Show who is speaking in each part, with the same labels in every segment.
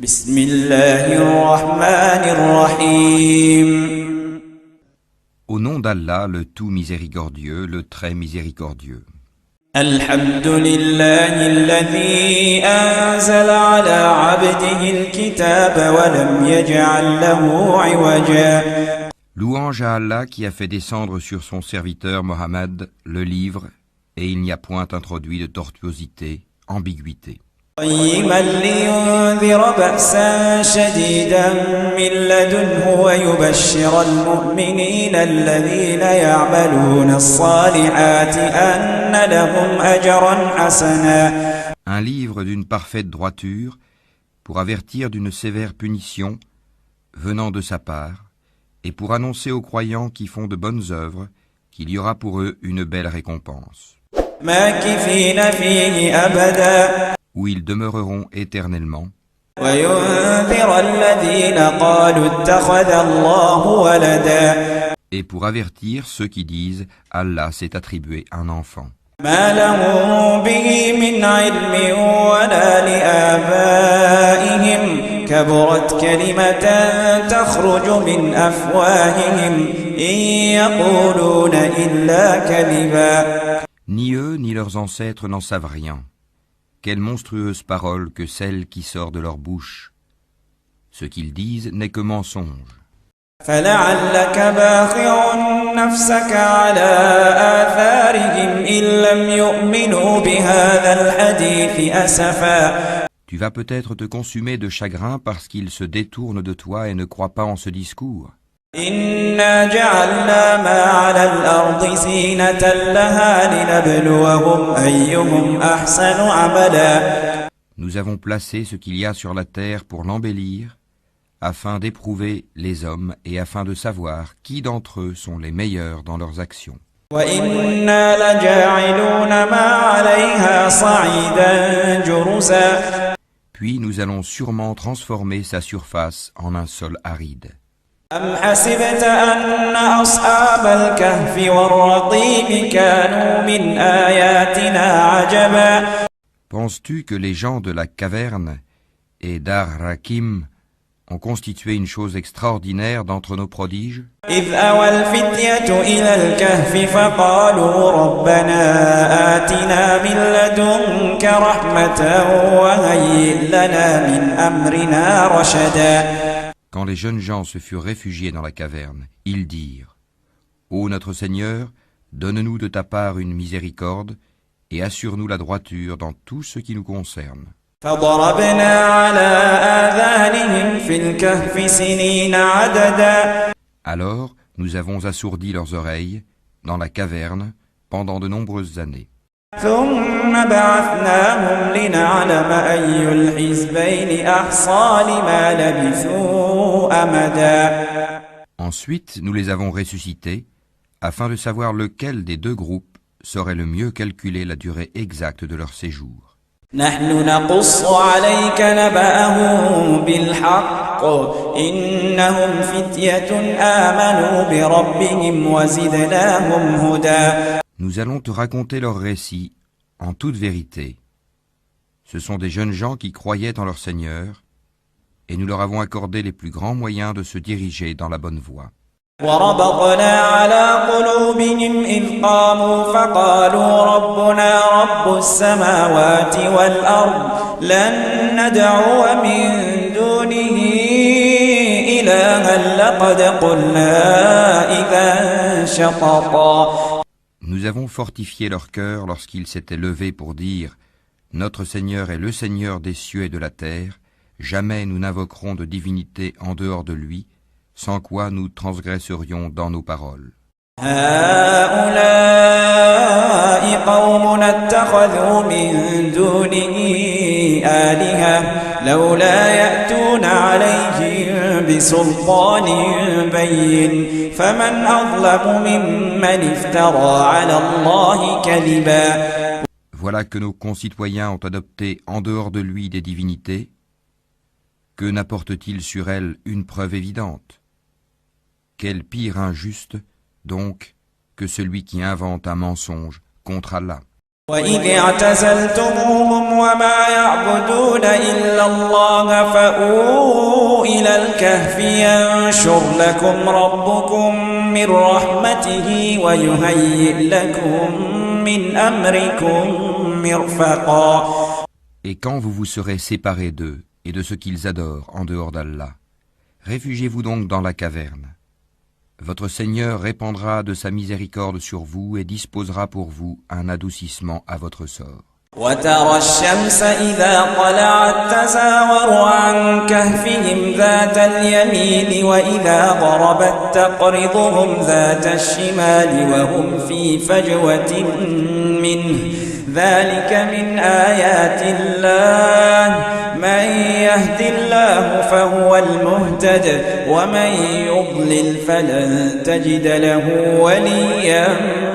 Speaker 1: بسم الله الرحمن الرحيم.
Speaker 2: Au nom d'Allah, le tout miséricordieux, le très miséricordieux.
Speaker 1: الحمد لله الذي أنزل على عبده الكتاب ولم يجعل له عوجا.
Speaker 2: Louange à Allah qui a fait descendre sur son serviteur Mohammed le livre, et il n'y a point introduit de tortuosité, ambiguïté.
Speaker 1: قيما لينذر بأسا شديدا من لدنه ويبشر المؤمنين الذين يعملون الصالحات أن لهم أجرا حسنا.
Speaker 2: Un livre d'une parfaite droiture, pour avertir d'une sévère punition venant de sa part, et pour annoncer aux croyants qui font de bonnes œuvres qu'il y aura pour eux une belle récompense,
Speaker 1: ماكثين فيه أبدا.
Speaker 2: où ils demeureront éternellement,
Speaker 1: وينذر الذين قالوا اتخذ الله ولدا.
Speaker 2: et pour avertir ceux qui disent « Allah s'est attribué un enfant ».
Speaker 1: ما لهم به من علم ولا لآبائهم كبرت كلمة تخرج من أفواههم إن يقولون إلا كذبا.
Speaker 2: Ni eux ni leurs ancêtres n'en savent rien. Quelle monstrueuse parole que celle qui sort de leur bouche. Ce qu'ils disent n'est que mensonge.
Speaker 1: فلعلك باخع نفسك على آثارهم إن لم يؤمنوا بهذا الحديث أسفا.
Speaker 2: Tu vas peut-être te consumer de chagrin parce qu'ils se détournent de toi et ne croient pas en ce discours.
Speaker 1: إنا جعلنا ما على الأرض زينة لها لنبلوهم أيهم أحسن عملا.
Speaker 2: Nous avons placé ce qu'il y a sur la terre pour l'embellir, afin d'éprouver les hommes et afin de savoir qui d'entre eux sont les meilleurs dans leurs actions.
Speaker 1: وإنا لجاعلون ما عليها صعيدا جرزا.
Speaker 2: Puis nous allons sûrement transformer sa surface en un sol aride.
Speaker 1: أم حسبت أن أصحاب الكهف والرقيم كانوا من آياتنا عجبا.
Speaker 2: Penses-tu que les gens de la caverne et d'Ar-Rakim ont constitué une chose extraordinaire d'entre nos prodiges?
Speaker 1: إذ أوى الفتية إلى الكهف فقالوا ربنا آتنا من لدنك رحمة وهيئ لنا من أمرنا رشدا.
Speaker 2: Quand les jeunes gens se furent réfugiés dans la caverne, ils dirent « Ô notre Seigneur, donne-nous de ta part une miséricorde et assure-nous la droiture dans tout ce qui nous concerne. »
Speaker 1: فضربنا على آذانهم في الكهف سنين عددا.
Speaker 2: Alors nous avons assourdi leurs oreilles dans la caverne pendant de nombreuses années.
Speaker 1: ثم بعثناهم لنعلم أي الحزبين أحصى لما لبثوا أمدا.
Speaker 2: Ensuite nous les avons ressuscités afin de savoir lequel des deux groupes saurait le mieux calculer la durée exacte de leur séjour.
Speaker 1: نحن نقص عليك نبأهم بالحق إنهم فتية آمنوا بربهم وزدناهم هدى.
Speaker 2: Nous allons te raconter leur récit en toute vérité. Ce sont des jeunes gens qui croyaient en leur Seigneur, et nous leur avons accordé les plus grands moyens de se diriger dans la bonne voie.
Speaker 1: وربطنا على قلوبهم إذ قاموا فقالوا ربنا رب السماوات والأرض لن ندعو من دونه إلها لقد قلنا إذا شططا.
Speaker 2: Nous avons fortifié leur cœur lorsqu'ils s'étaient levés pour dire « Notre Seigneur est le Seigneur des cieux et de la terre, jamais nous n'invoquerons de divinité en dehors de lui, sans quoi nous transgresserions dans nos paroles. »
Speaker 1: هؤلاء قوم اتخذوا من دونه آلهة لولا يأتون عليهم بسلطان بين فمن أظلم ممن افترى على الله كذبا.
Speaker 2: Voilà que nos concitoyens ont adopté en dehors de lui des divinités. Que n'apporte-t-il sur elles une preuve évidente? Quel pire injuste, donc, que celui qui invente un mensonge contre Allah.
Speaker 1: وإذ اعتزلتموهم وما يعبدون إلا الله فأووا إلى الكهف ينشر لكم ربكم من رحمته ويهيئ لكم من أمركم مرفقا.
Speaker 2: Et quand vous vous serez séparés d'eux et de ce qu'ils adorent en dehors d'Allah, réfugiez-vous donc dans la caverne. Votre Seigneur répandra de sa miséricorde sur vous et disposera pour vous un adoucissement à votre sort.
Speaker 1: وترى الشمس إذا طلعت تزاور عن كهفهم ذات اليمين وإذا غربت تقرضهم ذات الشمال وهم في فجوة منه ذلك من آيات الله من يهد الله فهو المهتد ومن يضلل فلن تجد له وليا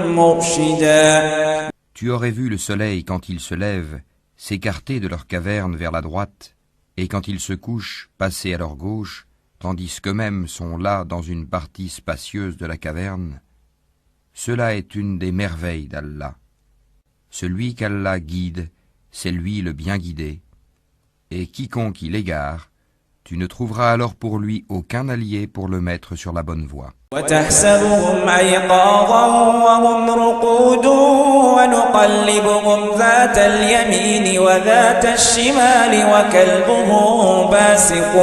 Speaker 1: مرشدا.
Speaker 2: Tu aurais vu le soleil quand il se lève s'écarter de leur caverne vers la droite, et quand il se couche passer à leur gauche, tandis qu'eux-mêmes sont là dans une partie spacieuse de la caverne. Cela est une des merveilles d'Allah. Celui qu'Allah guide, c'est lui le bien guidé, et quiconque il égare, tu ne trouveras alors pour lui aucun allié pour le mettre sur la bonne voie.
Speaker 1: وتحسبهم أيقاظا وهم رقود ونقلبهم ذات اليمين وذات الشمال وكلبهم باسق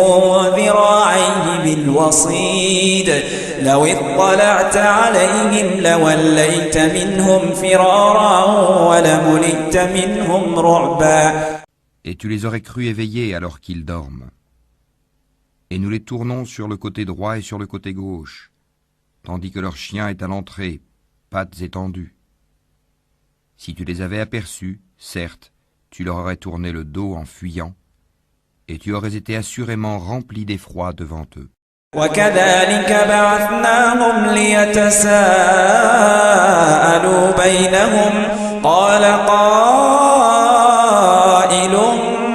Speaker 1: ذراعيه بالوصيد لو اطلعت عليهم لوليت منهم فرارا ولملئت منهم رعبا.
Speaker 2: Et tu les aurais crus éveillés alors qu'ils dorment. Et nous les tournons sur le côté droit et sur le côté gauche, tandis que leur chien est à l'entrée, pattes étendues. Si tu les avais aperçus, certes, tu leur aurais tourné le dos en fuyant, et tu aurais été assurément rempli d'effroi devant eux.
Speaker 1: وكذلك بعثناهم ليتساءلوا بينهم قال قائل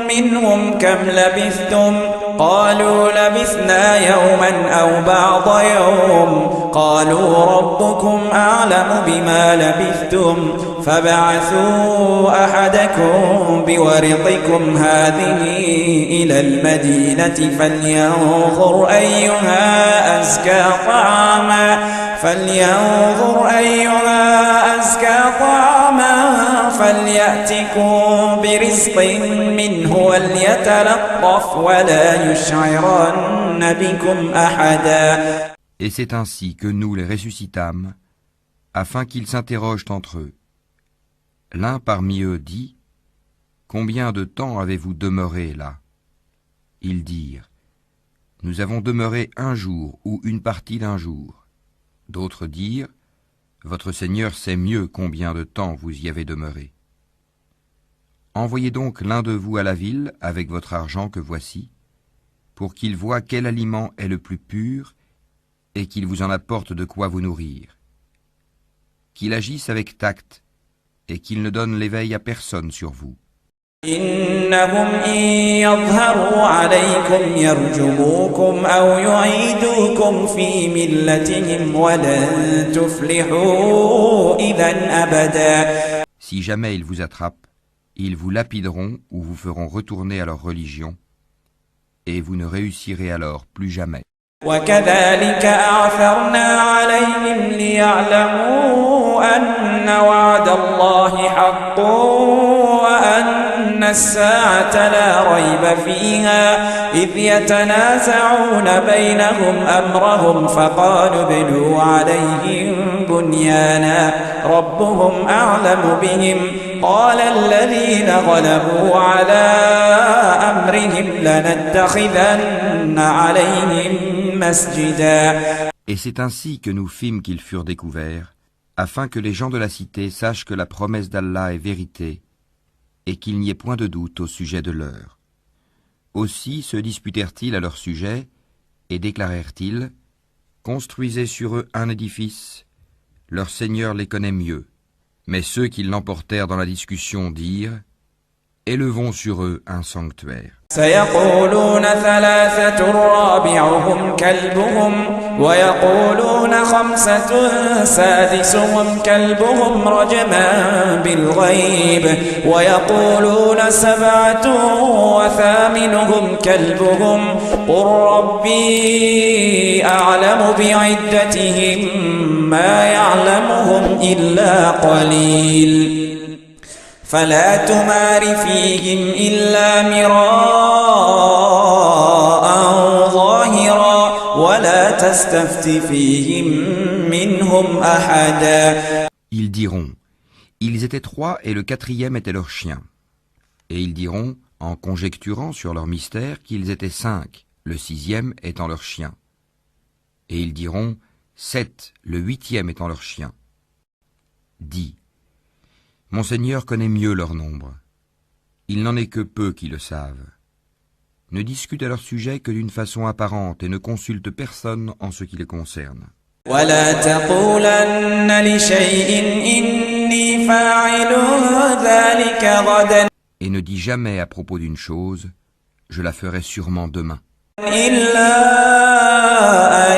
Speaker 1: منهم كم لبثتم قالوا لبثنا يوما أو بعض يوم قالوا ربكم أعلم بما لبثتم فبعثوا أحدكم بورقكم هذه إلى المدينة فلينظر أيها أزكى طعاما فليأتكم برزق منه وليتلطف ولا يشعرن بكم أحدا.
Speaker 2: Et c'est ainsi que nous les ressuscitâmes, afin qu'ils s'interrogent entre eux. L'un parmi eux dit : Combien de temps avez-vous demeuré là ? Ils dirent : Nous avons demeuré un jour ou une partie d'un jour. D'autres dirent : Votre Seigneur sait mieux combien de temps vous y avez demeuré. Envoyez donc l'un de vous à la ville avec votre argent que voici, pour qu'il voie quel aliment est le plus pur et qu'il vous en apporte de quoi vous nourrir. Qu'il agisse avec tact et qu'il ne donne l'éveil à personne sur vous.
Speaker 1: إنهم إن يظهروا عليكم يرجموكم أو يعيدوكم في ملتهم ولن تفلحوا إذا أبدا.
Speaker 2: Si jamais ils vous attrapent, ils vous lapideront ou vous feront retourner à leur religion, et vous ne réussirez alors plus jamais.
Speaker 1: وكذلك أعثرنا عليهم ليعلموا أن وعد الله حق وأن الساعة لا ريب فيها إذ يتنازعون بينهم أمرهم فقالوا ابنوا عليهم بنيانا ربهم أعلم بهم قال الذين غلبوا على أمرهم لنتخذن عليهم مسجدا.
Speaker 2: Et c'est ainsi que nous fîmes qu'ils furent découverts, afin que les gens de la cité sachent que la promesse d'Allah est vérité, et qu'il n'y ait point de doute au sujet de l'heure. Aussi se disputèrent-ils à leur sujet, et déclarèrent-ils : Construisez sur eux un édifice, leur Seigneur les connaît mieux. Mais ceux qui l'emportèrent dans la discussion dirent : Élevons sur eux un sanctuaire.
Speaker 1: سيقولون ثلاثة رابعهم كلبهم ويقولون خمسة سادسهم كلبهم رجما بالغيب ويقولون سبعة وثامنهم كلبهم قل ربي أعلم بعدتهم ما يعلمهم إلا قليل فلا تمار فيهم إلا مراء ظاهرا ولا تستفت فيهم منهم أحدا.
Speaker 2: Ils diront, ils étaient trois et le quatrième était leur chien. Et ils diront, en conjecturant sur leur mystère, qu'ils étaient 5, le 6e étant leur chien. Et ils diront, 7, le 8e étant leur chien. Dis, mon Seigneur connaît mieux leur nombre. Il n'en est que peu qui le savent. Ne discute à leur sujet que d'une façon apparente et ne consulte personne en ce qui les concerne.
Speaker 1: ولا تقولن لشيء إني فاعل ذلك غدا.
Speaker 2: Et ne dis jamais à propos d'une chose, je la ferai sûrement demain.
Speaker 1: إلا أن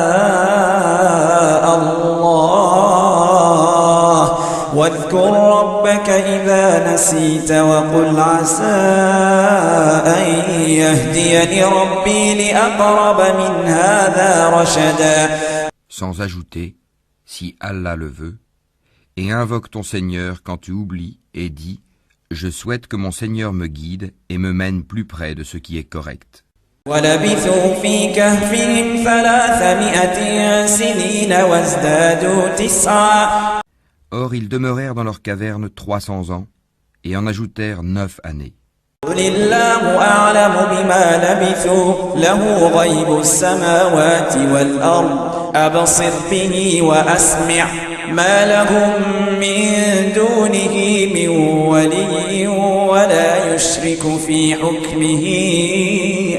Speaker 1: يشاء الله واذكر ربك إذا نسيت وقل عسى أن يهديني ربي لأقرب من هذا رشدا.
Speaker 2: Sans ajouter, si Allah le veut, et invoque ton Seigneur quand tu oublies et dis, je souhaite que mon Seigneur me guide et me mène plus près de ce qui est correct.
Speaker 1: وَلَبِثُوا فِي كَهْفِهِمْ 300 سِنِينَ وَازْدَادُوا تِسْعًا.
Speaker 2: Or ils demeurèrent dans leur caverne 300 ans et en ajoutèrent 9 années.
Speaker 1: قُلِ اللَّهُ أَعْلَمُ بِمَا لَبِثُوا لَهُ غَيْبُ السَّمَاوَاتِ وَالْأَرْضِ أَبْصِرْ بِهِ وَأَسْمِعْ مَا لَهُم مِّن دُونِهِ مِن وَلِيٍّ وَلَا يُشْرِكُ فِي حُكْمِهِ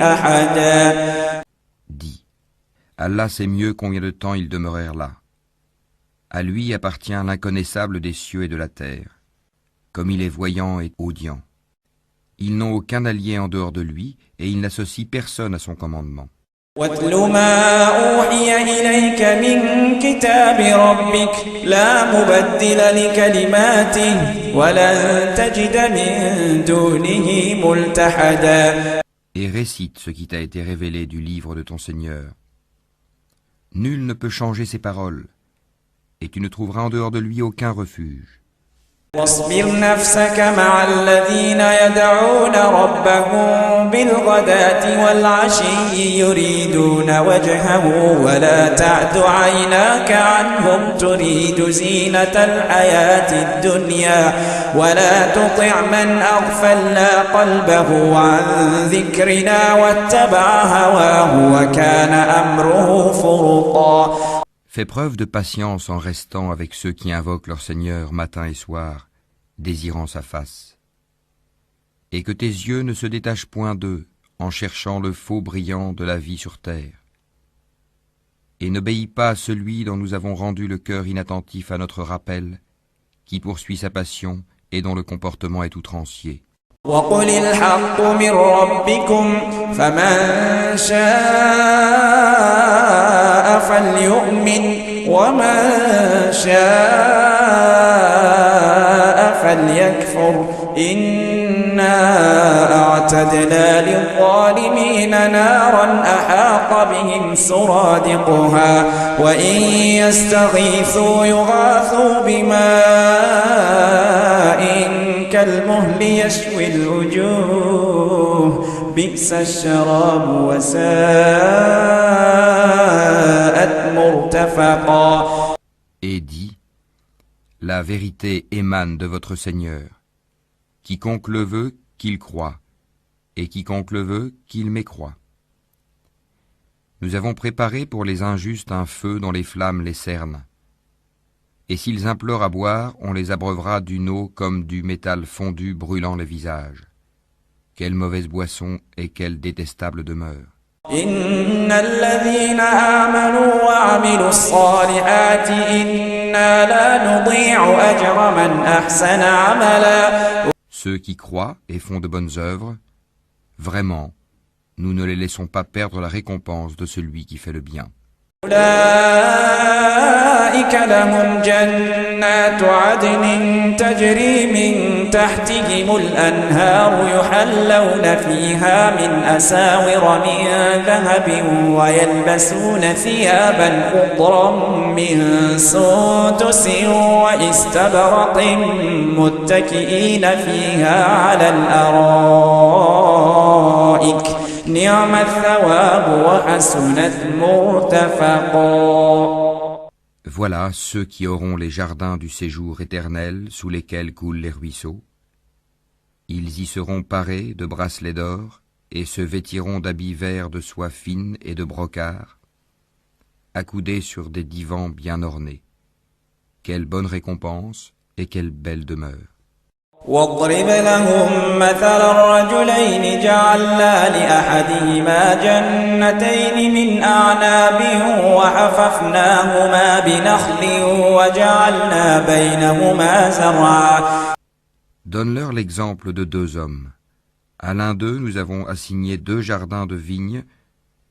Speaker 1: أَحَدًا.
Speaker 2: Dis, Allah sait mieux combien de temps ils demeurèrent là. À lui appartient l'inconnaissable des cieux et de la terre, comme il est voyant et audient. Ils n'ont aucun allié en dehors de lui et ils n'associent personne à son commandement.
Speaker 1: وَاتْلُ مَا أُوحِيَ إِلَيْكَ مِن كِتَابِ رَبِّكَ لَا مُبَدِّلَ لِكَلِمَاتِهِ وَلَن تَجِدَ مِن دُونِهِ مُلْتَحَدًا.
Speaker 2: Et récite ce qui t'a été révélé du livre de ton Seigneur. Nul ne peut changer ses paroles, et tu ne trouveras en dehors de lui aucun refuge.
Speaker 1: واصبر نفسك مع الذين يدعون ربهم بالغداة والعشي يريدون وجهه ولا تعد عيناك عنهم تريد زينة الحياة الدنيا ولا تطع من أغفلنا قلبه عن ذكرنا واتبع هواه وكان أمره فرطا.
Speaker 2: Fais preuve de patience en restant avec ceux qui invoquent leur Seigneur matin et soir, désirant sa face. Et que tes yeux ne se détachent point d'eux en cherchant le faux brillant de la vie sur terre. Et n'obéis pas à celui dont nous avons rendu le cœur inattentif à notre rappel, qui poursuit sa passion et dont le comportement est outrancier.
Speaker 1: وَقُلِ الْحَقُّ مِنْ رَبِّكُمْ فَمَنْ شَاءَ فَلْيُؤْمِنْ وَمَنْ شَاءَ فَلْيَكْفُرْ إِنَّا أَعْتَدْنَا لِلظَّالِمِينَ نَارًا أَحَاطَ بِهِمْ سُرَادِقُهَا وَإِنْ يَسْتَغِيثُوا يُغَاثُوا بِمَاءٍ كالمهل يشوي الوجوه بئس الشراب وساءت مرتفقا.
Speaker 2: Et dit, la vérité émane de votre Seigneur. Quiconque le veut, qu'il croie, et quiconque le veut, qu'il mécroie. Nous avons préparé pour les injustes un feu dont les flammes les cernent. Et s'ils implorent à boire, on les abreuvera d'une eau comme du métal fondu brûlant le visage. Quelle mauvaise boisson et quelle détestable demeure.
Speaker 1: إن الذين آمنوا وعملوا الصالحات إنا لا نضيع أجر من أحسن عملا.
Speaker 2: Ceux qui croient et font de bonnes œuvres, vraiment, nous ne les laissons pas perdre la récompense de celui qui fait le bien.
Speaker 1: أولئك لهم جنات عدن تجري من تحتهم الأنهار يحلون فيها من أساور من ذهب ويلبسون ثيابا خضرا من سندس واستبرق متكئين فيها على الأرائك نعم الثواب وحسنت مرتفقا.
Speaker 2: Voilà ceux qui auront les jardins du séjour éternel sous lesquels coulent les ruisseaux. Ils y seront parés de bracelets d'or et se vêtiront d'habits verts de soie fine et de brocart, accoudés sur des divans bien ornés. Quelle bonne récompense et quelle belle demeure.
Speaker 1: واضرب لهم مثل الرجلين جعلنا لأحدهما جنتين من أعناب وحففناهما بنخل وجعلنا بينهما زرعا.
Speaker 2: Donne-leur l'exemple de deux hommes. À l'un d'eux, nous avons assigné 2 jardins de vignes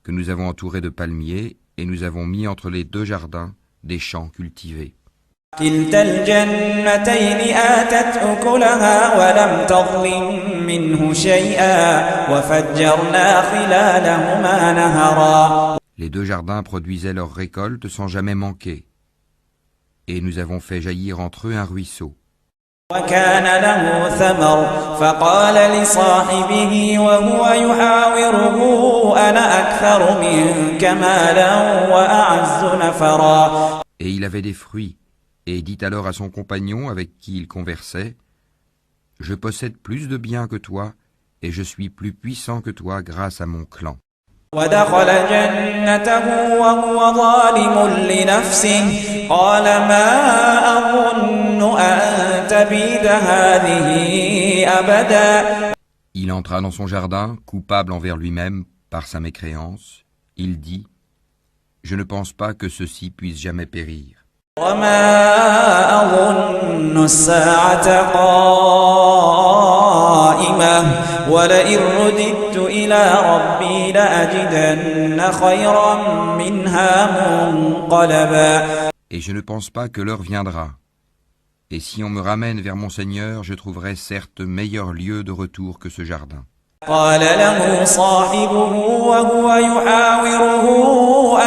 Speaker 2: que nous avons entourés de palmiers et nous avons mis entre les 2 jardins des champs cultivés.
Speaker 1: كلتا الجنتين آتت أكلها ولم تظلم منه شيئا وفجرنا خلالهما نهرا.
Speaker 2: Les 2 jardins produisaient leurs récoltes sans jamais manquer. Et nous avons fait jaillir entre eux un ruisseau.
Speaker 1: وكان له ثمر فقال لصاحبه وهو يحاوره أنا أكثر منك مالا وأعز نفرا.
Speaker 2: Et il avait des fruits. Et dit alors à son compagnon avec qui il conversait, « Je possède plus de biens que toi, et je suis plus puissant que toi grâce à mon clan. »
Speaker 1: ودخل جنته وهو ظالم لنفسه قال ما أظن أن تبيد هذه أبدا.
Speaker 2: Il entra dans son jardin, coupable envers lui-même par sa mécréance. Il dit, « Je ne pense pas que ceci puisse jamais périr. »
Speaker 1: وما أظن الساعة قائمة ولئن رددت إلى ربي لأجدن خيرا منها منقلبا.
Speaker 2: Et je ne pense pas que l'heure viendra. Et si on me ramène vers mon Seigneur, je trouverai certes meilleur lieu de retour que ce jardin.
Speaker 1: قال له صاحبه وهو يحاوره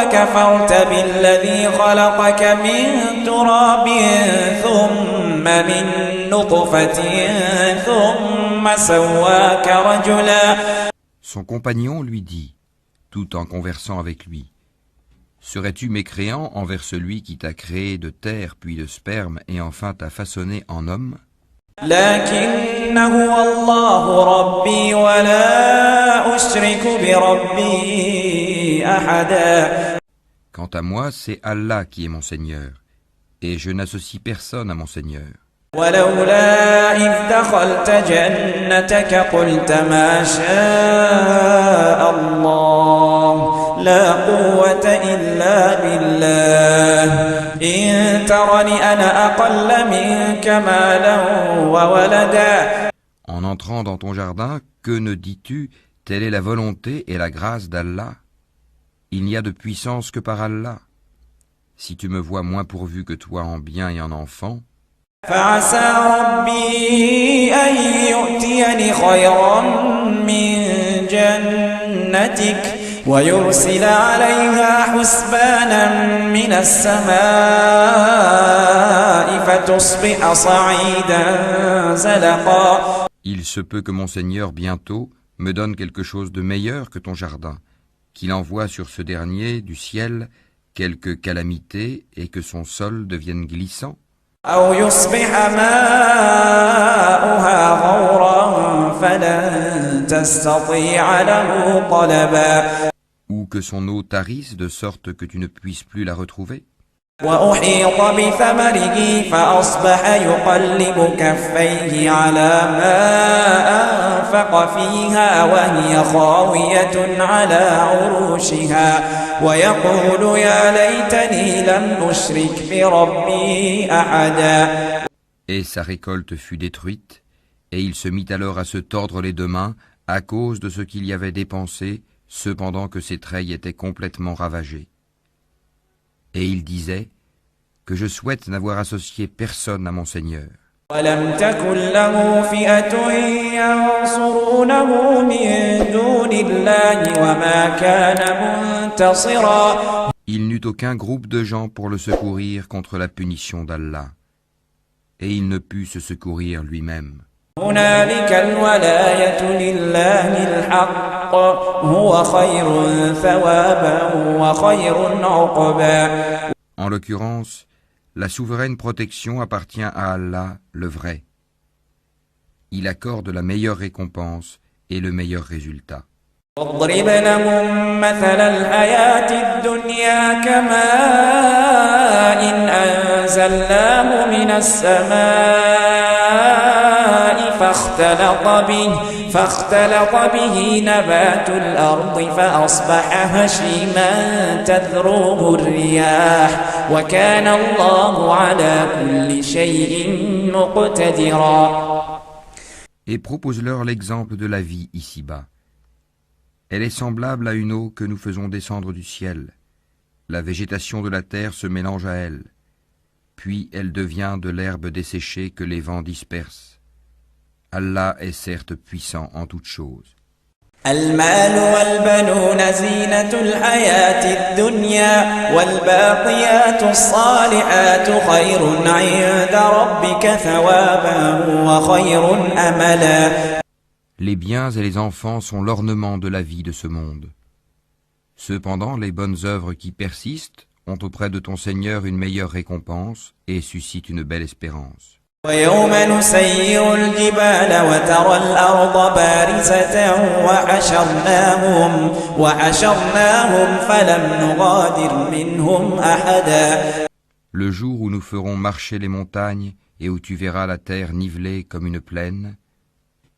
Speaker 1: أكفرت بالذي خلقك من تراب ثم من نطفة ثم سواك رجلا.
Speaker 2: Son compagnon lui dit, tout en conversant avec lui, « Serais-tu mécréant envers celui qui t'a créé de terre puis de sperme et enfin t'a façonné en homme ?
Speaker 1: لكن هو الله ربي ولا أشرك بربي أحدا.
Speaker 2: Quant à moi, c'est Allah qui est mon Seigneur, et je n'associe personne à mon Seigneur.
Speaker 1: ولولا إذ دخلت جنتك قلت ما شاء الله لا قوة إلا بالله إن ترني أنا أقل منك مالا وولدا.
Speaker 2: En entrant dans ton jardin, que ne dis-tu? Telle est la volonté et la grâce d'Allah. Il n'y a de puissance que par Allah. Si tu me vois moins pourvu que toi en biens et en enfants,
Speaker 1: فعسى ربي أن يؤتيني خيرا من جنتك ويرسل عليها حسبانا من السماء فتصبح صعيدا زلقا.
Speaker 2: il se peut que mon Seigneur bientôt me donne quelque chose de meilleur que ton jardin, qu'il envoie sur ce dernier du ciel quelque calamité et que son sol devienne glissant.
Speaker 1: أو يصبح ماؤها غورا فلن تستطيع له طلبا.
Speaker 2: Ou que son eau tarisse de sorte que tu ne puisses plus la retrouver.
Speaker 1: وأحيط بثمره فأصبح يقلب كفيه على ما أنفق فيها وهي خاوية على عروشها ويقول يا ليتني لم أشرك بربي أحدا.
Speaker 2: Et sa récolte fut détruite, et il se mit alors à se tordre les 2 mains à cause de ce qu'il y avait dépensé, cependant que ses treilles étaient complètement ravagées. Et il disait que je souhaite n'avoir associé personne à mon Seigneur.
Speaker 1: وَلَمْ تَكُنْ لَهُ فِئَةٌ يَنْصُرُونَهُ مِنْ دُونِ اللَّهِ وَمَا كَانَ مُنْتَصِرًا.
Speaker 2: Il n'eut aucun groupe de gens pour le secourir contre la punition d'Allah, et il ne put se secourir lui-même.
Speaker 1: هُنَالِكَ الْوَلَايَةُ لِلَّهِ الْحَقِّ هُوَ خَيْرٌ ثَوَابًا وَخَيْرٌ عُقْبًا.
Speaker 2: En l'occurrence, la souveraine protection appartient à Allah, le vrai. Il accorde la meilleure récompense et le meilleur résultat.
Speaker 1: واضرب لهم مثل الحياة الدنيا كماء أنزلناه من السماء فاختلط به نبات الأرض فأصبح هشيما تذروه الرياح وكان الله على كل شيء مقتدرا.
Speaker 2: Et propose-leur l'exemple de la vie ici-bas. Elle est semblable à une eau que nous faisons descendre du ciel. La végétation de la terre se mélange à elle, puis elle devient de l'herbe desséchée que les vents dispersent. Allah est certes puissant en toutes choses.
Speaker 1: المال والبنون زينة الحياة الدنيا والباقيات الصالحات خير عند ربك ثوابا وخير أملا.
Speaker 2: Les biens et les enfants sont l'ornement de la vie de ce monde. Cependant, les bonnes œuvres qui persistent ont auprès de ton Seigneur une meilleure récompense et suscitent une belle espérance.
Speaker 1: ويوم نسير الجبال وترى الأرض بارزة وحشرناهم فلم نغادر منهم أحدا.
Speaker 2: Le jour où nous ferons marcher les montagnes et où tu verras la terre nivelée comme une plaine,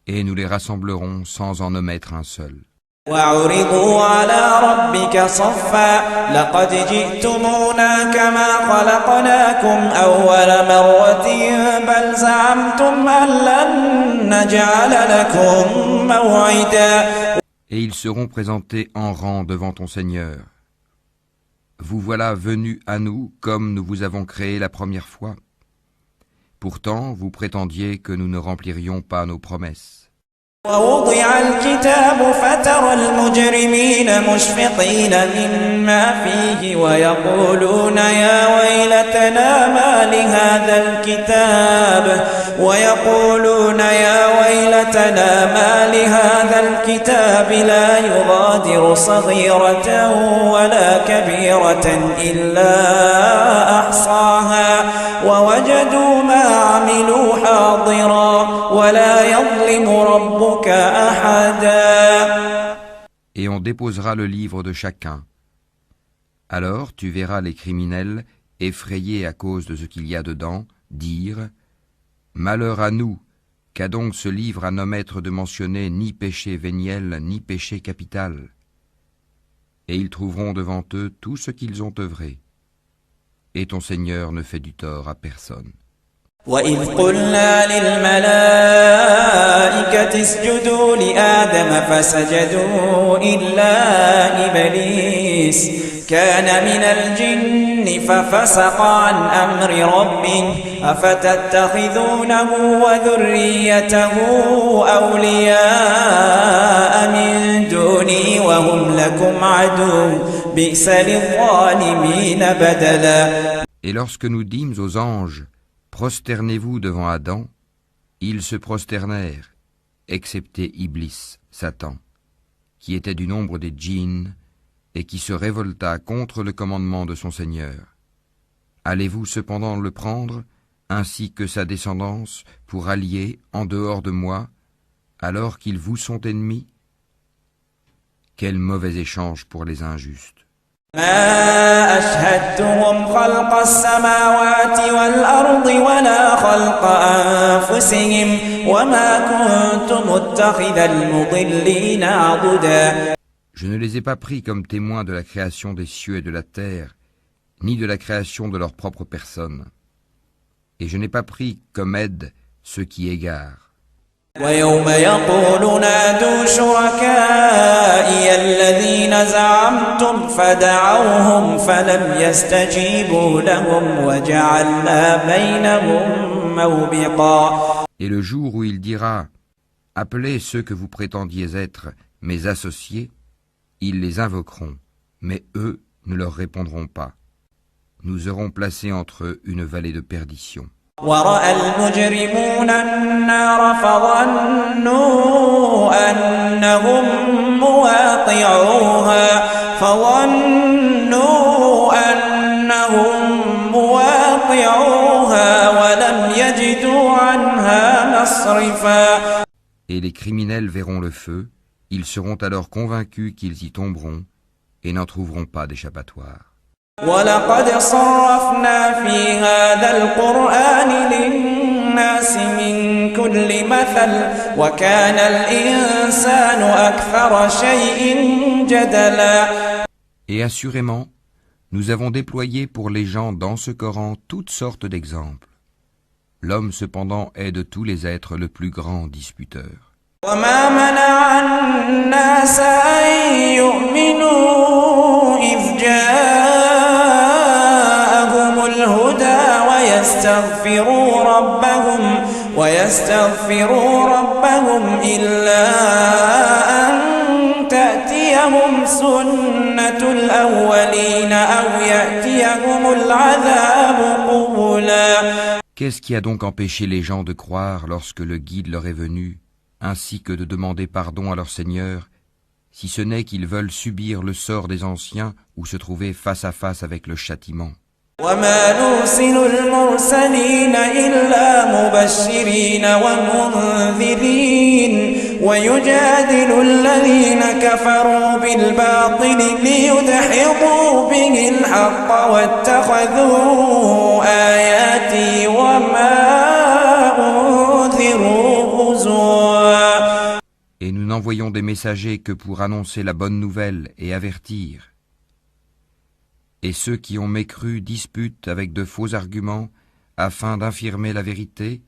Speaker 2: et nous les rassemblerons sans en omettre un seul.
Speaker 1: وعرضوا على ربك صفا لقد جئتمونا كما خلقناكم أول مرة بل زعمتم أن لن نجعل لكم موعدا.
Speaker 2: Et ils seront présentés en rang devant ton Seigneur. Vous voilà venus à nous comme nous vous avons créé la première fois. Pourtant, vous prétendiez que nous ne remplirions pas nos promesses.
Speaker 1: ووضع الكتاب فترى المجرمين مشفقين مما فيه ويقولون يا ويلتنا ما لهذا الكتاب لا يغادر صغيرة ولا كبيرة إلا أحصاها ووجدوا ما عملوا حاضرا ولا يظلم ربك أحدا.
Speaker 2: Et on déposera le livre de chacun. Alors tu verras les criminels, effrayés à cause de ce qu'il y a dedans, dire « Malheur à nous, qu'a donc ce livre à n'omettre de mentionner ni péché véniel, ni péché capital ?» Et ils trouveront devant eux tout ce qu'ils ont œuvré. Et ton Seigneur ne fait du tort à personne.
Speaker 1: وَإِذْ قُلْنَا لِلْمَلَائِكَةِ اسْجُدُوا لِآدَمَ فَسَجَدُوا إِلَّا إِبْلِيسَ كَانَ مِنَ الْجِنِّ فَفَسَقَ عَنْ أَمْرِ رَبِّهِ أَفَتَتَّخِذُونَهُ وَذُرِّيَّتَهُ أَوْلِيَاءَ مِن دُونِي وَهُمْ لَكُمْ عَدُوٌّ بِئْسَ لِلظَّالِمِينَ بَدَلًا.
Speaker 2: Et lorsque nous dîmes aux anges, prosternez-vous devant Adam, ils se prosternèrent, excepté Iblis, Satan, qui était du nombre des djinns et qui se révolta contre le commandement de son Seigneur. Allez-vous cependant le prendre, ainsi que sa descendance, pour allier en dehors de moi, alors qu'ils vous sont ennemis? Quel mauvais échange pour les injustes!
Speaker 1: ما أشهدتهم خلق السماوات والأرض ولا خلق أنفسهم وما كنت متخذ المضلين عضدا.
Speaker 2: Je ne les ai pas pris comme témoins de la création des cieux et de la terre, ni de la création de leur propre personne. Et je n'ai pas pris comme aide ceux qui égarent.
Speaker 1: ويوم يقول نادوا شركائي الذين زعمتم فدعوهم فلم يستجيبوا لهم وجعلنا بينهم موبقا.
Speaker 2: Et le jour où il dira « Appelez ceux que vous prétendiez être mes associés », ils les invoqueront, mais eux ne leur répondront pas. Nous aurons placé entre eux une vallée de perdition.
Speaker 1: ورأى المجرمون النار فظنوا أنهم مواقعوها ولم يجدوا عنها مصرفا.
Speaker 2: Et les criminels verront le feu, ils seront alors convaincus qu'ils y tomberont et n'en trouveront pas d'échappatoire.
Speaker 1: وَلَقَدْ صَرَّفْنَا فِي هَذَا الْقُرْآنِ لِلنَّاسِ مِنْ كُلِّ مَثَلٍ وَكَانَ الْإِنسَانُ أَكْثَرَ شَيْءٍ جَدَلًا.
Speaker 2: Et assurément, nous avons déployé pour les gens dans ce Coran toutes sortes d'exemples. L'homme cependant est de tous les êtres le plus grand disputeur.
Speaker 1: وَمَا مَنَعَ النَّاسَ أَن يُؤْمِنُوا إِذْ جَاءَهُمُ الْهُدَى وَيَسْتَغْفِرُوا رَبَّهُمْ إِلَّا أَن تَأْتِيَهُمْ سُنَّةُ الْأَوَّلِينَ أَوْ يَأْتِيَهُمُ الْعَذَابُ قُبُلًا.
Speaker 2: Qu'est-ce qui a donc empêché les gens de croire lorsque le guide leur est venu, ainsi que de demander pardon à leur Seigneur, si ce n'est qu'ils veulent subir le sort des anciens ou se trouver face à face avec le châtiment.
Speaker 1: وَمَا نُرْسِلُ الْمُرْسَلِينَ إِلَّا مُبَشِّرِينَ وَمُنذِرِينَ وَيُجَادِلُ الَّذِينَ كَفَرُوا بِالْبَاطِلِ لِيُدْحِضُوا بِهِ الْحَقَّ وَاتَّخَذُوا آيَاتِي وَمَا أُنذِرُوا هُزُوًا.
Speaker 2: Et nous n'envoyons des messagers que pour annoncer la bonne nouvelle et avertir. Et ceux qui ont mécru disputent avec de faux arguments afin d'infirmer la vérité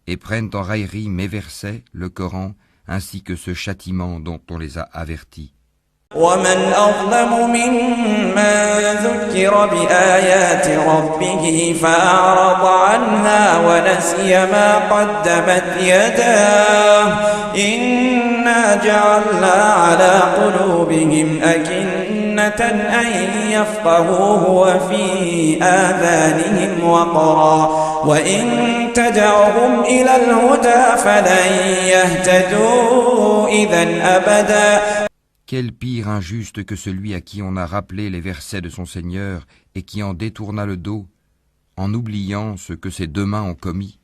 Speaker 2: et prennent en raillerie mes versets, le Coran, ainsi que ce châtiment dont on les a avertis.
Speaker 1: وَمَنْ أَظْلَمُ مِمَّنْ ذُكِّرَ بِآيَاتِ رَبِّهِ فَأَعْرَضَ عَنْهَا وَنَسِيَ مَا قَدَّمَتْ يَدَاهُ إِنَّا جَعَلْنَا عَلَى قُلُوبِهِمْ أَكِنَّةً أَنْ يَفْقَهُوهُ وَفِي آذَانِهِمْ وَقْرًا وَإِنْ تَدْعُهُمْ إِلَى الْهُدَى فَلَنْ يَهْتَدُوا إِذًا أَبَدًا.
Speaker 2: Quel pire injuste que celui à qui on a rappelé les versets de son Seigneur et qui en détourna le dos, en oubliant ce que ses deux mains ont commis.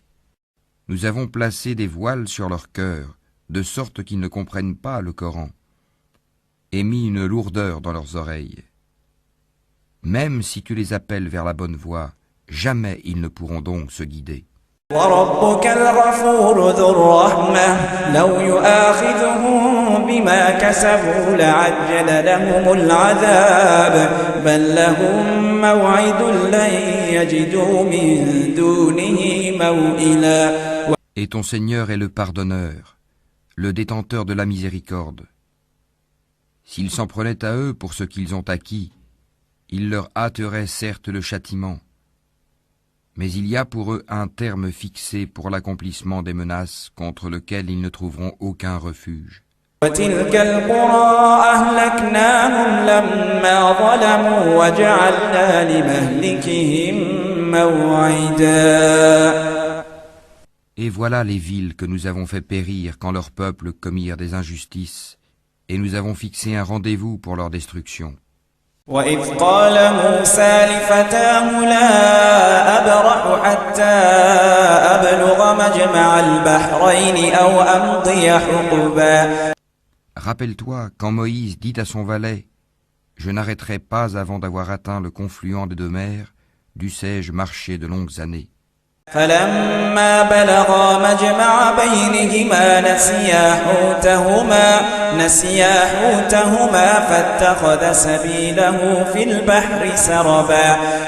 Speaker 2: Nous avons placé des voiles sur leur cœur, de sorte qu'ils ne comprennent pas le Coran, et mis une lourdeur dans leurs oreilles. Même si tu les appelles vers la bonne voie, jamais ils ne pourront donc se guider.
Speaker 1: وَرَبُّكَ الْغَفُورُ ذُو الرَّحْمَةِ لَوْ يُؤَاخِذُهُم بِمَا كَسَبُوا لَعَجَّلَ لَهُمُ الْعَذَابَ بَل لَّهُم مَّوْعِدٌ لَّن يَجِدُوا مِن دُونِهِ مَوْئِلًا.
Speaker 2: Et ton Seigneur est le pardonneur, le détenteur de la miséricorde. S'ils s'en prenaient à eux pour ce qu'ils ont acquis, il leur hâterait certes le châtiment. Mais il y a pour eux un terme fixé pour l'accomplissement des menaces contre lequel ils ne trouveront aucun refuge.
Speaker 1: وَتِلْكَ الْقُرَىٰ أَهْلَكْنَاهُمْ لَمَّا ظَلَمُوا وَجَعَلْنَا لِمَهْلِكِهِم مَّوْعِدًا.
Speaker 2: Et voilà les villes que nous avons fait périr quand leurs peuples commirent des injustices, et nous avons fixé un rendez-vous pour leur destruction.
Speaker 1: وَإِذْ قَالَ مُوسَى لِفَتَاهُ لَا أَبْرَحُ حَتَّى أَبْلُغَ مَجْمَعَ الْبَحْرَيْنِ أَوْ أَمْضِيَ حُقُبًا.
Speaker 2: Rappelle-toi quand Moïse dit à son valet « Je n'arrêterai pas avant d'avoir atteint le confluent des deux mers, dussé-je marcher de longues années. »
Speaker 1: فَلَمَّا بَلَغَا مَجْمَعَ بَيْنِهِمَا نسيا حوتهما فاتخذ سبيله في البحر سربا.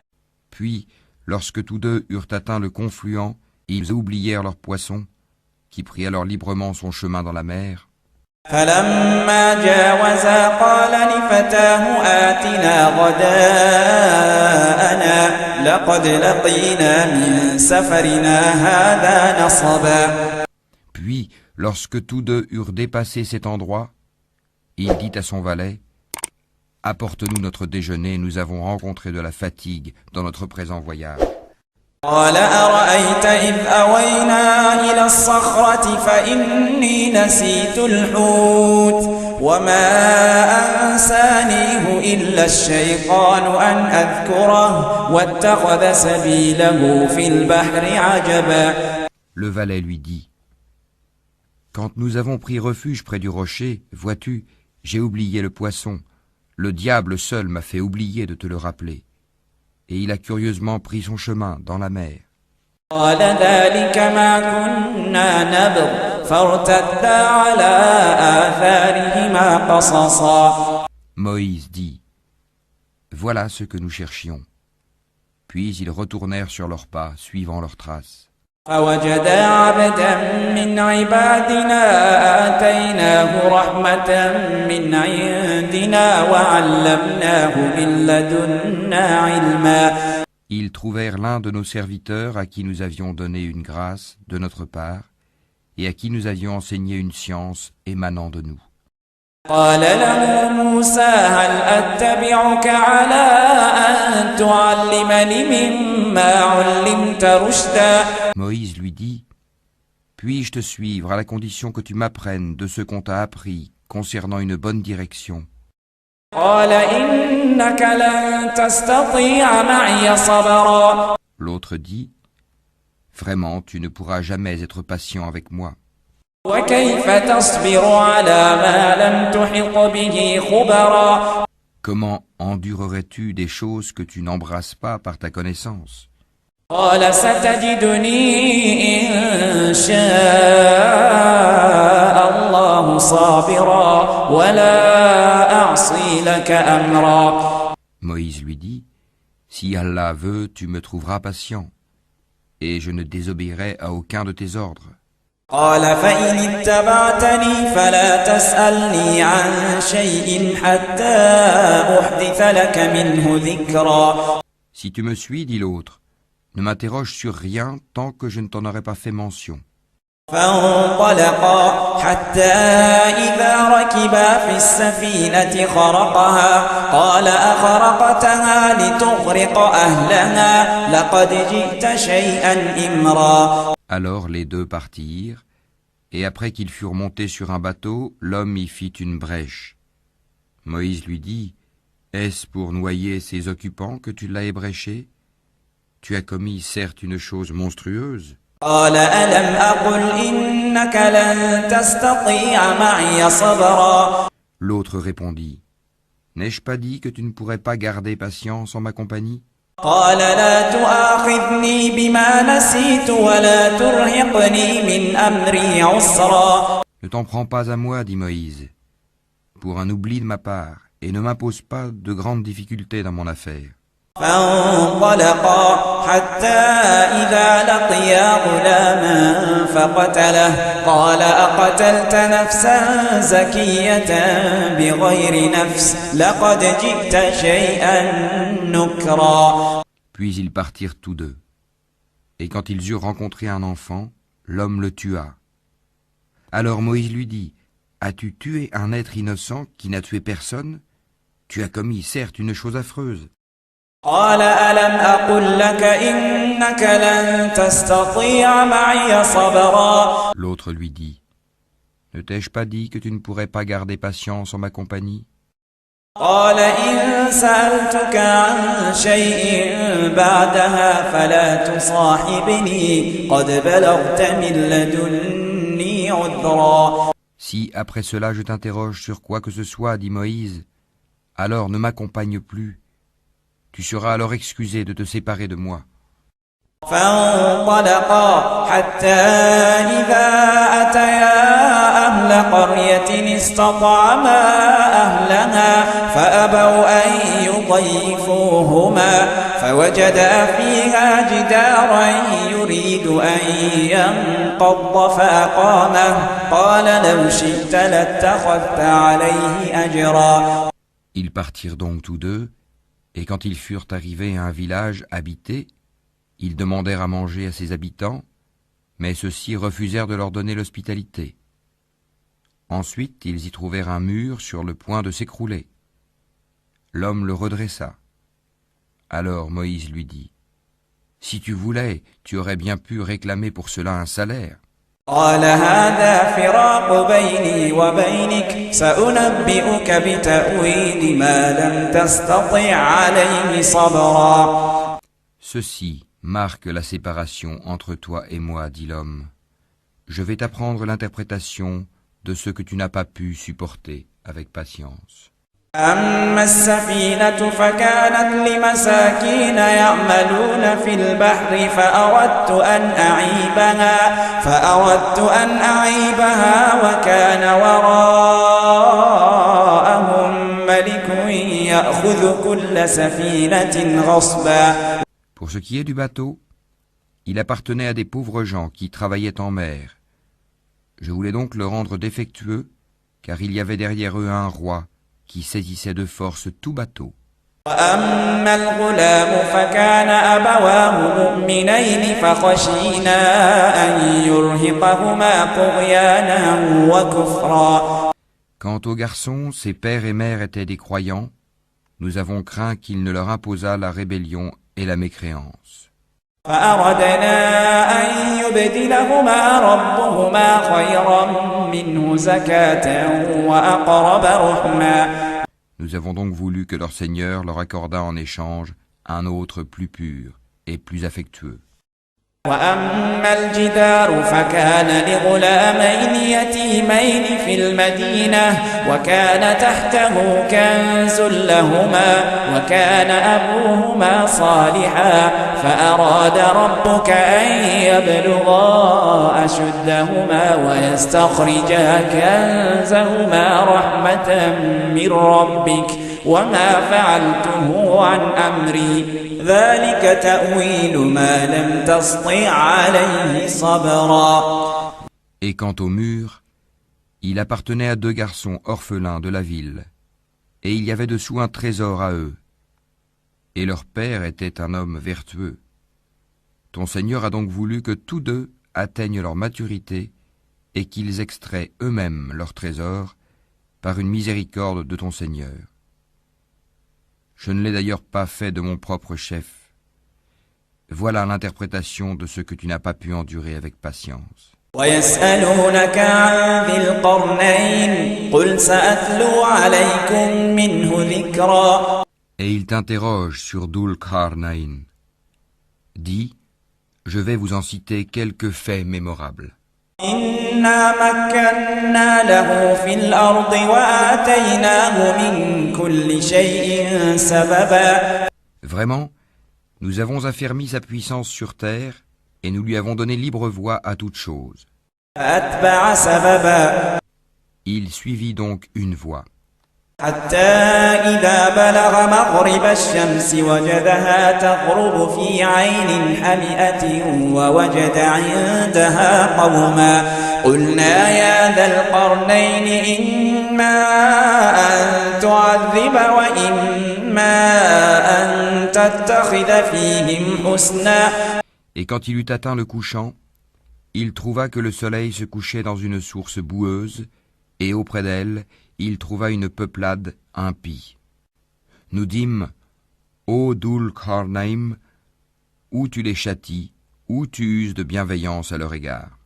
Speaker 2: Puis, lorsque tous deux eurent atteint le confluent, ils oublièrent leur poisson, qui prit alors librement son chemin dans la mer.
Speaker 1: فلما جاوزا قال لفتاه آتنا غداءنا لقد لقينا من سفرنا هذا نصبا.
Speaker 2: Puis, lorsque tous deux eurent dépassé cet endroit, il dit à son valet, « Apporte-nous notre déjeuner, nous avons rencontré de la fatigue dans notre présent voyage. »
Speaker 1: قال أرأيت إذ أوينا إلى الصخرة فإني نسيت الحوت وما أنسانيه إلا الشيطان أن أذكره واتخذ سبيله في البحر عجبا.
Speaker 2: Le valet lui dit, « Quand nous avons pris refuge près du rocher, vois-tu, j'ai oublié le poisson. Le diable seul m'a fait oublier de te le rappeler. » Et il a curieusement pris son chemin dans la mer.
Speaker 1: قال ذلك ما كنا نبغ فارتدا على آثارهما قصصا.
Speaker 2: Moïse dit, « Voilà ce que nous cherchions. » Puis ils retournèrent sur leurs pas, suivant leurs traces.
Speaker 1: فوجدا عبدا من عبادنا آتيناه رحمة من عندنا وعلمناه من لدنا علما.
Speaker 2: Ils trouvèrent l'un de nos serviteurs à qui nous avions donné une grâce de notre part et à qui nous avions enseigné une science émanant de nous.
Speaker 1: قال له موسى هل أتبعك على أن تعلمني مما علمت رشدا.
Speaker 2: Moïse lui dit, « Puis-je te suivre à la condition que tu m'apprennes de ce qu'on t'a appris concernant une bonne direction ?»
Speaker 1: قال إنك لن تستطيع معي صبرا.
Speaker 2: L'autre dit, « Vraiment, tu ne pourras jamais être patient avec moi.
Speaker 1: وكيف تصبر على ما لم تحط به خبرا.
Speaker 2: Comment endurerais-tu des choses que tu n'embrasses pas par ta connaissance ?»
Speaker 1: قال ستجدني إن شاء الله صابرا ولا أعصي لك أمرا.
Speaker 2: Moïse lui dit, « Si Allah veut, tu me trouveras patient, et je ne désobéirai à aucun de tes ordres. »
Speaker 1: قال فإن اتبعتني فلا تسألني عن شيء حتى أحدث لك منه ذكرا.
Speaker 2: Si tu me suis, dit l'autre, ne m'interroge sur rien tant que je ne t'en aurai pas fait mention.
Speaker 1: فانطلقا حتى إذا ركبا في السفينة خرقها قال أخرقتها لتغرق أهلها لقد جئت شيئا إمرا.
Speaker 2: Alors les deux partirent, et après qu'ils furent montés sur un bateau, l'homme y fit une brèche. Moïse lui dit, « Est-ce pour noyer ses occupants que tu l'as ébréché ? Tu as commis certes une chose monstrueuse. »
Speaker 1: قال ألم أقل إنك لن تستطيع معي صبرا.
Speaker 2: L'autre répondit, « N'ai-je pas dit que tu ne pourrais pas garder patience en ma compagnie ?
Speaker 1: قال لا تؤاخذني بما نسيت ولا ترهقني من أمري عسرا.
Speaker 2: Ne t'en prends pas à moi, dit Moïse, pour un oubli de ma part, et ne m'impose pas de grandes difficultés dans mon affaire.
Speaker 1: فانطلقا حتى إذا لقيا غلاما فقتله قال أقتلت نفسا زكية بغير نفس لقد جئت شيئا نكرا.
Speaker 2: Puis ils partirent tous deux. Et quand ils eurent rencontré un enfant, l'homme le tua. Alors Moïse lui dit, « As-tu tué un être innocent qui n'a tué personne ? Tu as commis certes une chose affreuse. »
Speaker 1: قال ألم أقل لك إنك لن تستطيع معي صبرا.
Speaker 2: L'autre lui dit, « Ne t'ai-je pas dit que tu ne pourrais pas garder patience en ma compagnie ?
Speaker 1: قال إن سألتك عن شيء بعدها فلا تصاحبني قد بلغت من لدني عذرا.
Speaker 2: Si après cela je t'interroge sur quoi que ce soit, dit Moïse, alors ne m'accompagne plus. Tu seras alors excusé de te séparer de moi.
Speaker 1: فانطلقا حتى إذا أتيا أهل قرية استطعما أهلها فأبوا أن يضيفوهما فوجدا فيها جدارا يريد أن ينقض فأقامه قال لو شئت لاتخذت عليه أجرا.
Speaker 2: Ils partirent donc tous deux, et quand ils furent arrivés à un village habité, ils demandèrent à manger à ses habitants, mais ceux-ci refusèrent de leur donner l'hospitalité. Ensuite, ils y trouvèrent un mur sur le point de s'écrouler. L'homme le redressa. Alors Moïse lui dit, « Si tu voulais, tu aurais bien pu réclamer pour cela un salaire. »
Speaker 1: قال هذا فراق بيني وبينك سأنبئك بتأويل ما لم تستطع عليه صبرا.
Speaker 2: Ceci marque la séparation entre toi et moi, dit l'homme. Je vais t'apprendre l'interprétation de ce que tu n'as pas pu supporter avec patience.
Speaker 1: أما السفينة فكانت لمساكين يعملون في البحر فأردت أن أعيبها وكان وراءهم ملك يأخذ كل سفينة غصبا.
Speaker 2: Pour ce qui est du bateau, il appartenait à des pauvres gens qui travaillaient en mer. Je voulais donc le rendre défectueux, car il y avait derrière eux un roi qui saisissait de force tout bateau.
Speaker 1: وأما الغلام فكان أبواه مؤمنين فخشينا أن يرهقهما طغيانا وكفرا.
Speaker 2: Quant aux garçons, ses pères et mères étaient des croyants. Nous avons craint qu'il ne leur imposât la rébellion et la mécréance.
Speaker 1: فأردنا أن يبدلهما ربهما خيرا منه زكاة وأقرب رحما.
Speaker 2: Nous avons donc voulu que leur Seigneur leur accordât en échange un autre plus pur et plus affectueux.
Speaker 1: وأما الجدار فكان لغلامين يتيمين في المدينة وكان تحته كنز لهما وكان أبوهما صالحا فأراد ربك أن يبلغا أشدهما ويستخرجا كنزهما رحمة من ربك وما فعلته عن أمري ذلك تأويل ما لم تسطع عليه صبرا.
Speaker 2: Et quant au mur, il appartenait à deux garçons orphelins de la ville, et il y avait dessous un trésor à eux. Et leur père était un homme vertueux. Ton Seigneur a donc voulu que tous deux atteignent leur maturité et qu'ils extraient eux-mêmes leur trésor par une miséricorde de ton Seigneur. Je ne l'ai d'ailleurs pas fait de mon propre chef. Voilà l'interprétation de ce que tu n'as pas pu endurer avec patience.
Speaker 1: ويسألونك عن ذي القرنين قل سأتلو عليكم منه ذكرا.
Speaker 2: Et il t'interroge sur Dhul Qarnayn. Dis, je vais vous en citer quelques faits mémorables.
Speaker 1: إنا مكنا له في الأرض وآتيناه من كل شيء سببا.
Speaker 2: Vraiment, nous avons affermi sa puissance sur terre et nous lui avons donné libre voie à toute chose.
Speaker 1: فأتبع سببا.
Speaker 2: Il suivit donc une voie.
Speaker 1: حتى إذا بلغ مغرب الشمس وجدها تغرب في عين حمئة ووجد عندها قوما قلنا يا ذا القرنين إما أن تعذب وإما أن تتخذ فيهم حسنا.
Speaker 2: Et quand il eut atteint le couchant, il trouva que le soleil se couchait dans une source boueuse, et auprès d'elle, il trouva une peuplade impie. Nous dîmes, ô Dhul Qarnayn, ou tu les châties, ou tu uses de bienveillance à leur égard.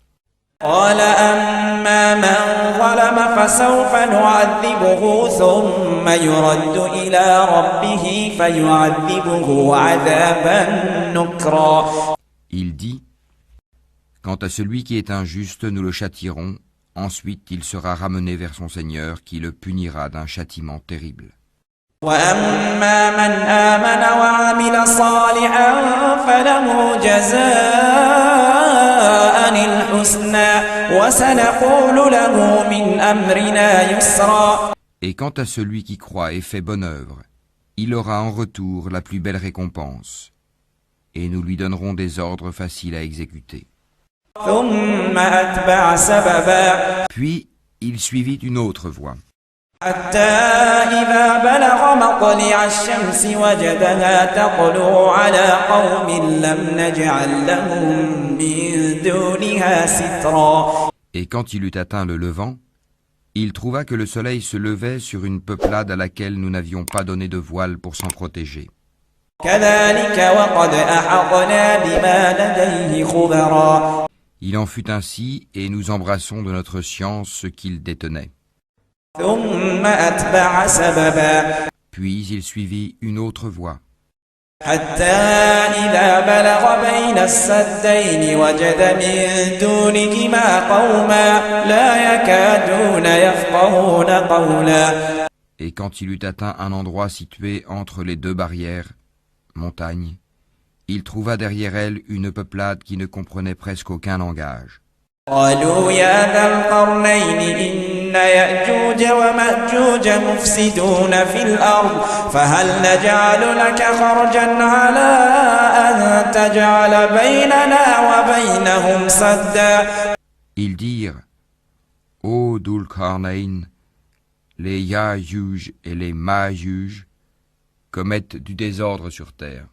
Speaker 1: قال أما من ظلم فسوف نعذبه ثم يرد إلى ربه فيعذبه عذابا نكرا.
Speaker 2: Il dit, quant à celui qui est injuste, nous le châtierons. Ensuite, il sera ramené vers son Seigneur qui le punira d'un châtiment terrible.
Speaker 1: وأما من آمن وعمل صالحا فله جزاء الحسنى وسنقول له من أمرنا يسرا.
Speaker 2: Et quant à celui qui croit et fait bonne œuvre, il aura en retour la plus belle récompense, et nous lui donnerons des ordres faciles à exécuter.
Speaker 1: ثم أتبع سببا
Speaker 2: Puis il suivit une autre voie,
Speaker 1: حتى إذا بلغ مطلع الشمس وجدها تطلع على قوم لم نجعل لهم من دونها سترا.
Speaker 2: et quand il eut atteint le levant, il trouva que le soleil se levait sur une peuplade à laquelle nous n'avions pas donné de voile pour s'en protéger.
Speaker 1: كذلك وقد أحطنا بما لديه خبرا.
Speaker 2: Il en fut ainsi, et nous embrassons de notre science ce qu'il détenait.
Speaker 1: ثم أتبع سببا
Speaker 2: Puis il suivit une autre voie,
Speaker 1: حتى إذا بلغ بين السدين وجد من دونهما قوما لا يكادون يفقهون قولا.
Speaker 2: et quand il eut atteint un endroit situé entre les deux barrières, montagnes, il trouva derrière elle une peuplade qui ne comprenait presque aucun langage.
Speaker 1: قالوا يا ذا القرنين إن يأجوج ومأجوج مفسدون في الأرض فهل نجعل لك خرجا على أن تجعل بيننا وبينهم سدا.
Speaker 2: Ils dirent, ô Dhul-Qarnayn, les Ya'juj et les Ma'juj commettent du désordre sur terre.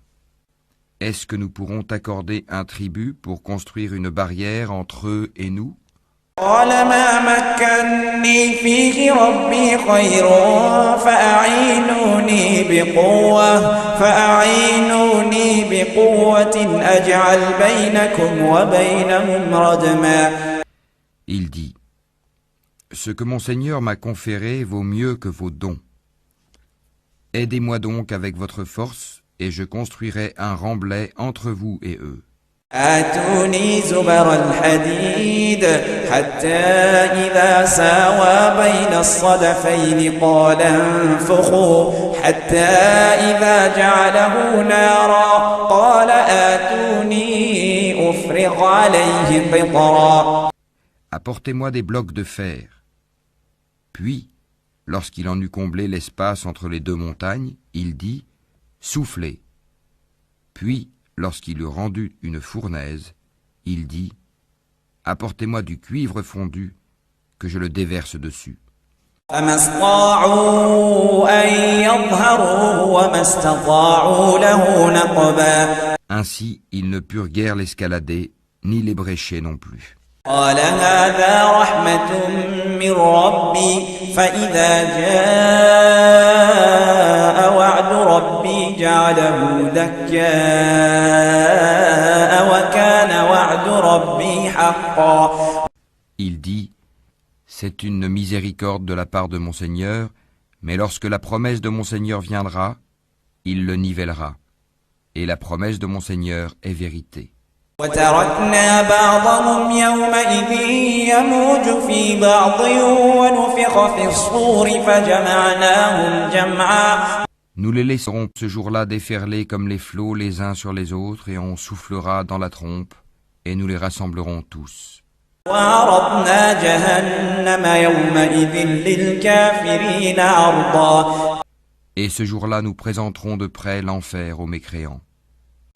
Speaker 2: Est-ce que nous pourrons t'accorder un tribut pour construire une barrière entre eux et nous?
Speaker 1: قال ما مكني فيه ربي خير فأعينوني بقوة أجعل بينكم وبينهم ردما.
Speaker 2: Il dit, ce que mon Seigneur m'a conféré vaut mieux que vos dons. Aidez-moi donc avec votre force, et je construirai un remblai entre vous et eux.
Speaker 1: آتوني زبر الحديد حتى إذا ساوى بين الصدفين قال انفخوا حتى إذا جعله نارا قال آتوني أفرغ عليه قطرا.
Speaker 2: Apportez-moi des blocs de fer. Puis, lorsqu'il en eut comblé l'espace entre les deux montagnes, il dit, soufflez. Puis, lorsqu'il eut rendu une fournaise, il dit, apportez-moi du cuivre fondu, que je le déverse dessus.
Speaker 1: فما استطاعوا أن يظهروه وما استطاعوا له نقبا.
Speaker 2: Ainsi, ils ne purent guère l'escalader, ni l'ébrécher non plus.
Speaker 1: قال هذا رحمة من ربي فإذا جاء وعد ربي جعله دكاء وكان وعد ربي حقا.
Speaker 2: Il dit, c'est une miséricorde de la part de mon Seigneur, mais lorsque la promesse de mon Seigneur viendra, il le nivellera. Et la promesse de mon Seigneur est vérité.
Speaker 1: وتركنا بعضهم يومئذ يموج في بعض ونفخ في الصور فجمعناهم جمعا.
Speaker 2: Nous les laisserons ce jour-là déferler comme les flots les uns sur les autres, et on soufflera dans la trompe, et nous les rassemblerons tous.
Speaker 1: وعرضنا جهنم يومئذ للكافرين عرضا.
Speaker 2: Et ce jour-là, nous présenterons de près l'enfer aux mécréants.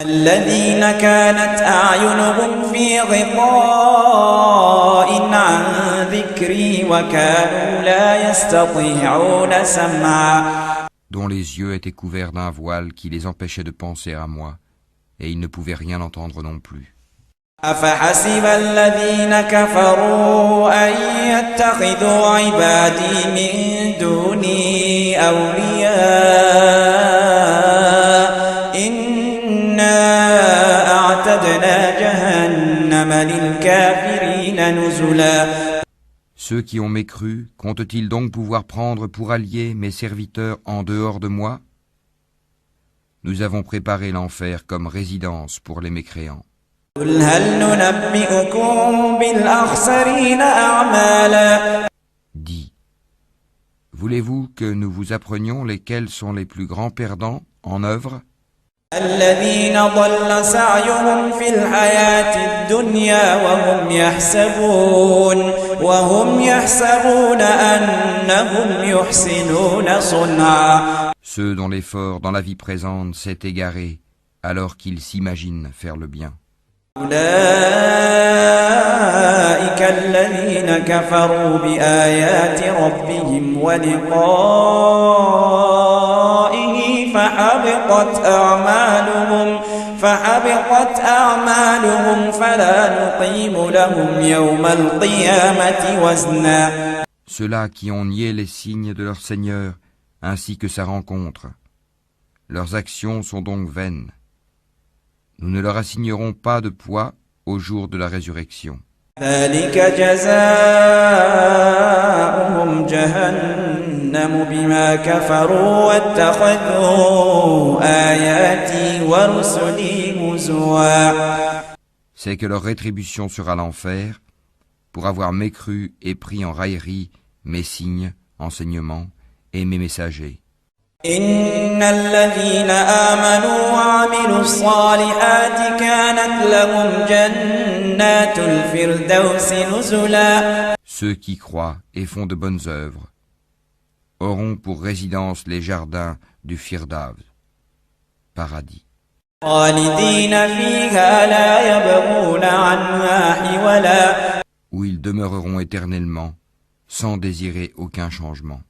Speaker 1: الذين كانت أعينهم في غطاء عن ذكري وكانوا لا يستطيعون سمعا.
Speaker 2: Dont les yeux étaient couverts d'un voile qui les empêchait de penser à moi, et ils ne pouvaient rien entendre non plus.
Speaker 1: أفحسب الذين كفروا أن يتخذوا عبادي من دوني أولياء إنا أعتدنا جهنم للكافرين نزلا.
Speaker 2: Ceux qui ont mécru, comptent-ils donc pouvoir prendre pour alliés mes serviteurs en dehors de moi? Nous avons préparé l'enfer comme résidence pour les mécréants.
Speaker 1: قل هل ننبئكم بالأخسرين أعمالا.
Speaker 2: Dis, voulez-vous que nous vous apprenions lesquels sont les plus grands perdants en œuvre?
Speaker 1: الذين ضل سعيهم في الحياة الدنيا وهم يحسبون أنهم يحسنون صنعا.
Speaker 2: Ceux dont l'effort dans la vie présente s'est égaré alors qu'ils s'imaginent faire le bien.
Speaker 1: أولئك الذين كفروا بآيات ربهم ولقائه فحبطت أعمالهم فلا نقيم لهم يوم القيامة وزنا.
Speaker 2: Ceux-là qui ont nié les signes de leur Seigneur ainsi que sa rencontre, leurs actions sont donc vaines. Nous ne leur assignerons pas de poids au jour de la résurrection.
Speaker 1: ذلك جزاؤهم جهنم بما كفروا واتخذوا آياتي ورسلي هزوا.
Speaker 2: C'est que leur rétribution sera l'enfer pour avoir mécru et pris en raillerie mes signes, enseignements et mes messagers.
Speaker 1: إن الذين آمنوا وعملوا الصالحات كانت لهم جنات الفردوس نزلا.
Speaker 2: Ceux qui croient et font de bonnes œuvres auront pour résidence les jardins du Firdaus, paradis.
Speaker 1: خالدين فيها لا يبغون عنها حولا.
Speaker 2: Où ils demeureront éternellement sans désirer aucun changement.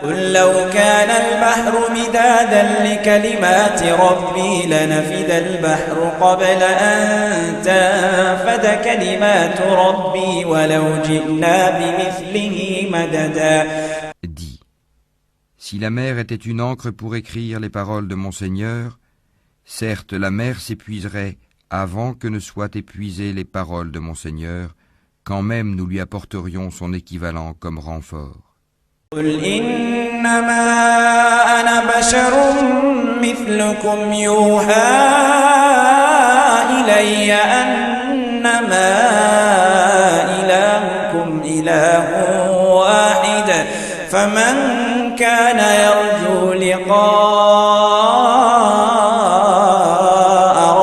Speaker 1: قل لو كان البحر مدادا لكلمات ربي لنفد البحر قبل أن تنفد كلمات ربي ولو جئنا بمثله مددا.
Speaker 2: Dis, si la mer était une encre pour écrire les paroles de mon Seigneur, certes la mer s'épuiserait avant que ne soient épuisées les paroles de mon Seigneur, quand même nous lui apporterions son équivalent comme renfort.
Speaker 1: قل إنما أنا بشر مثلكم يوحى إلي أنما إلهكم إله واحد فمن كان يرجو لقاء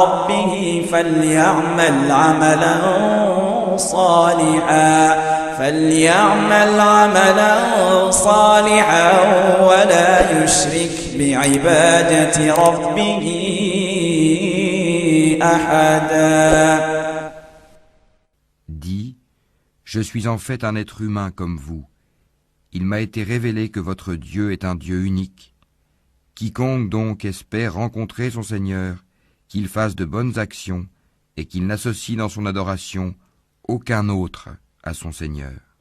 Speaker 1: ربه فليعمل عملا صالحا ولا يشرك بعبادة ربه أحدا.
Speaker 2: Dis, je suis en fait un être humain comme vous. Il m'a été révélé que votre Dieu est un Dieu unique. Quiconque donc espère rencontrer son Seigneur, qu'il fasse de bonnes actions et qu'il n'associe dans son adoration aucun autre à son Seigneur.